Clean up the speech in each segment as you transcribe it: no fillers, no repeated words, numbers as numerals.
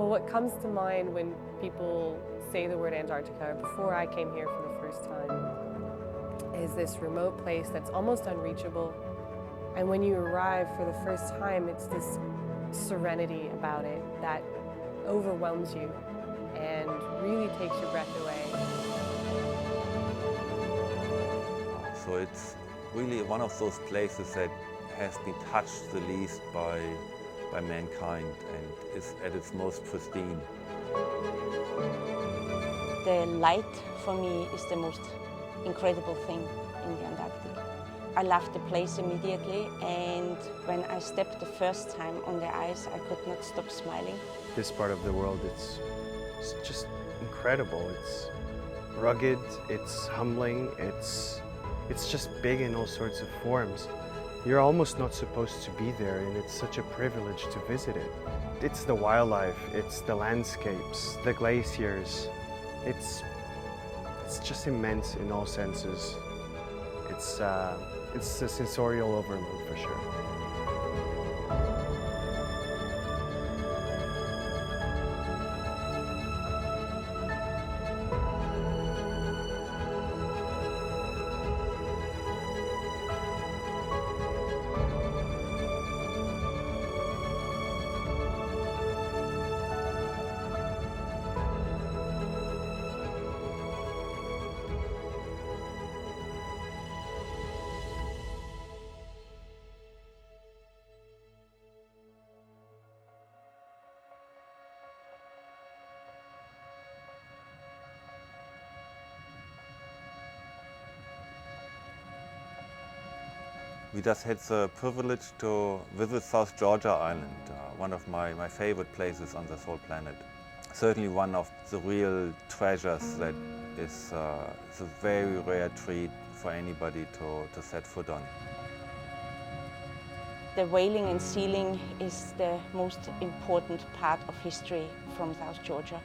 Well, what comes to mind when people say the word Antarctica, or before I came here for the first time, is this remote place that's almost unreachable. And when you arrive for the first time, it's this serenity about it that overwhelms you and really takes your breath away. So it's really one of those places that has been touched the least by mankind and is at its most pristine. The light for me is the most incredible thing in the Antarctic. I loved the place immediately, and when I stepped the first time on the ice, I could not stop smiling. This part of the world, it's just incredible. It's rugged, it's humbling, it's just big in all sorts of forms. You're almost not supposed to be there, and it's such a privilege to visit it. It's the wildlife, it's the landscapes, the glaciers. It's just immense in all senses. It's a sensorial overload for sure. We just had the privilege to visit South Georgia Island, one of my favorite places on this whole planet. Certainly one of the real treasures that is a very rare treat for anybody to set foot on. The whaling and sealing is the most important part of history from South Georgia.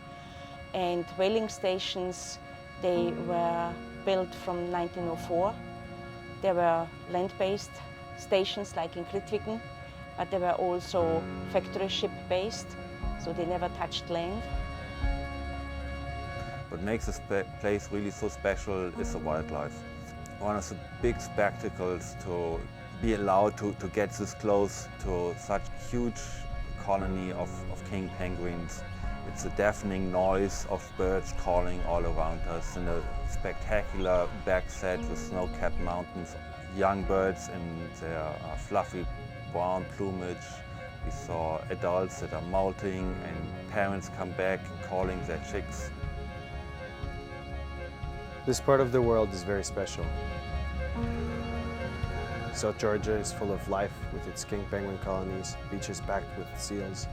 And whaling stations, they were built from 1904. There were land-based stations like in Grytviken, but they were also factory ship-based, so they never touched land. What makes this place really so special is the wildlife. One of the big spectacles to be allowed to get this close to such a huge colony of king penguins. It's a deafening noise of birds calling all around us in a spectacular backset with snow-capped mountains, young birds in their fluffy brown plumage. We saw adults that are molting and parents come back calling their chicks. This part of the world is very special. South Georgia is full of life with its king penguin colonies, beaches packed with seals,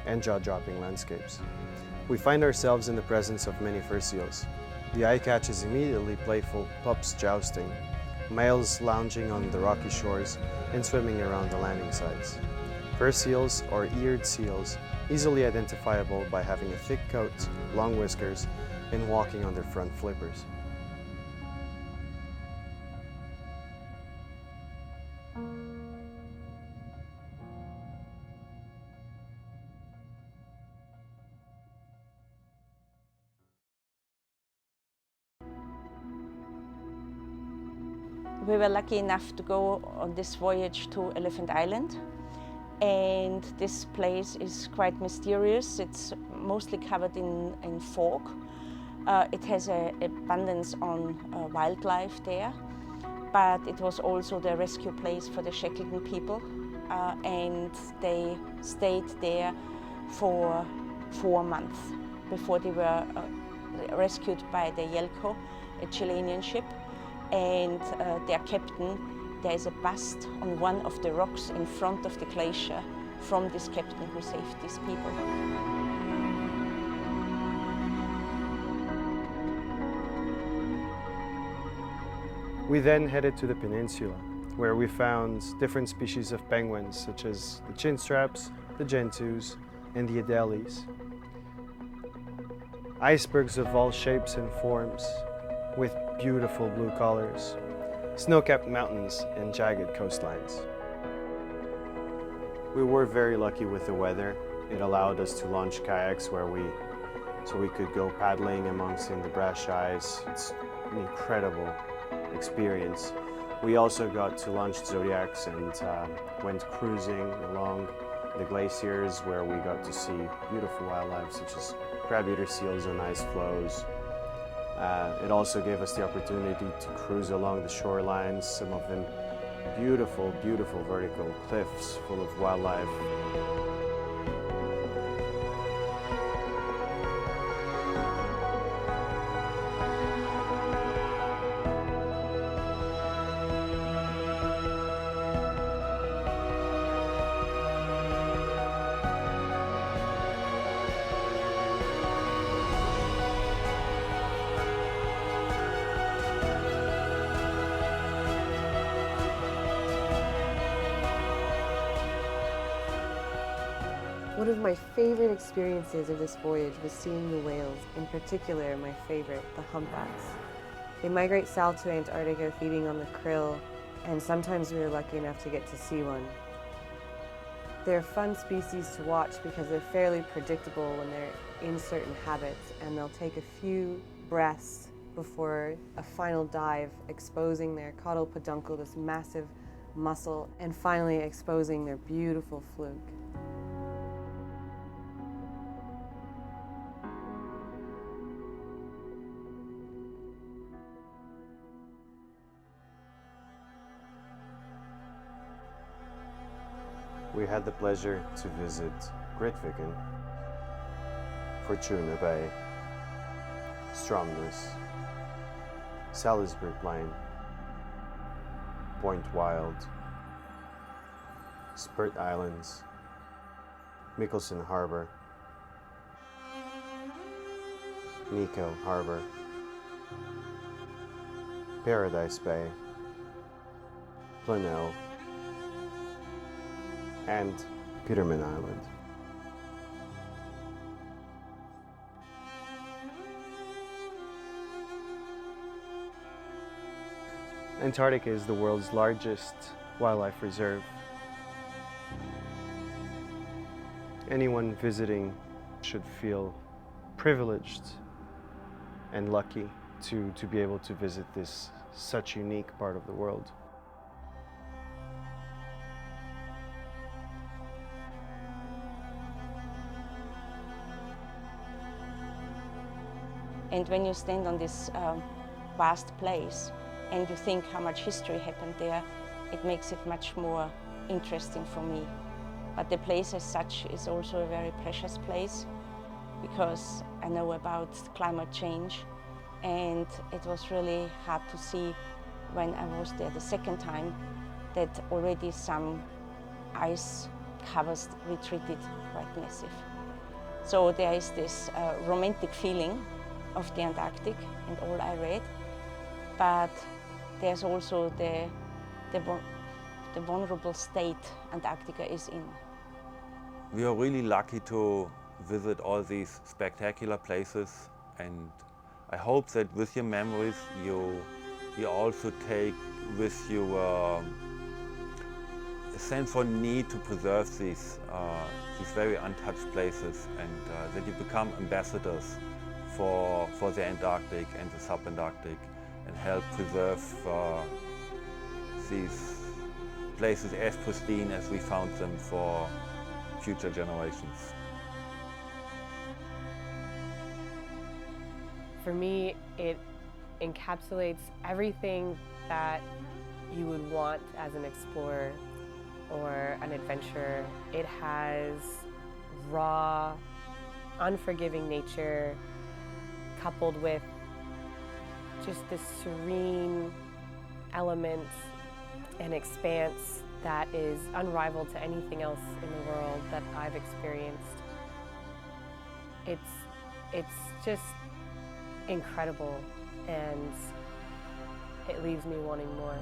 and jaw-dropping landscapes. We find ourselves in the presence of many fur seals. The eye catches immediately playful pups jousting, males lounging on the rocky shores and swimming around the landing sites. Fur seals, or eared seals, easily identifiable by having a thick coat, long whiskers, and walking on their front flippers. We were lucky enough to go on this voyage to Elephant Island, and this place is quite mysterious. It's mostly covered in fog. It has an abundance on wildlife there, but it was also the rescue place for the Shackleton people, and they stayed there for 4 months before they were rescued by the Yelko, a Chilean ship. And their captain, there is a bust on one of the rocks in front of the glacier from this captain who saved these people. We then headed to the peninsula, where we found different species of penguins, such as the chinstraps, the gentoos, and the adelies. Icebergs of all shapes and forms, with beautiful blue colors, snow-capped mountains, and jagged coastlines. We were very lucky with the weather. It allowed us to launch kayaks so we could go paddling amongst in the brash ice. It's an incredible experience. We also got to launch Zodiacs and went cruising along the glaciers where we got to see beautiful wildlife such as crab-eater seals on ice floes. It also gave us the opportunity to cruise along the shorelines, some of them beautiful, beautiful vertical cliffs full of wildlife. One of my favorite experiences of this voyage was seeing the whales, in particular my favorite, the humpbacks. They migrate south to Antarctica feeding on the krill, and sometimes we were lucky enough to get to see one. They're a fun species to watch because they're fairly predictable when they're in certain habits, and they'll take a few breaths before a final dive, exposing their caudal peduncle, this massive muscle, and finally exposing their beautiful fluke. We had the pleasure to visit Grytviken, Fortuna Bay, Stromness, Salisbury Plain, Point Wild, Spurt Islands, Mikkelsen Harbour, Nico Harbour, Paradise Bay, Planell, and Peterman Island. Antarctica is the world's largest wildlife reserve. Anyone visiting should feel privileged and lucky to be able to visit this such unique part of the world. And when you stand on this vast place and you think how much history happened there, it makes it much more interesting for me. But the place as such is also a very precious place because I know about climate change, and it was really hard to see when I was there the second time that already some ice covers retreated quite massive. So there is this romantic feeling of the Antarctic and all I read, but there's also the vulnerable state Antarctica is in. We are really lucky to visit all these spectacular places, and I hope that with your memories you also take with you a sense of need to preserve these very untouched places, and that you become ambassadors for the Antarctic and the subantarctic and help preserve these places as pristine as we found them for future generations. For me, it encapsulates everything that you would want as an explorer or an adventurer. It has raw, unforgiving nature coupled with just this serene element and expanse that is unrivaled to anything else in the world that I've experienced. It's just incredible, and it leaves me wanting more.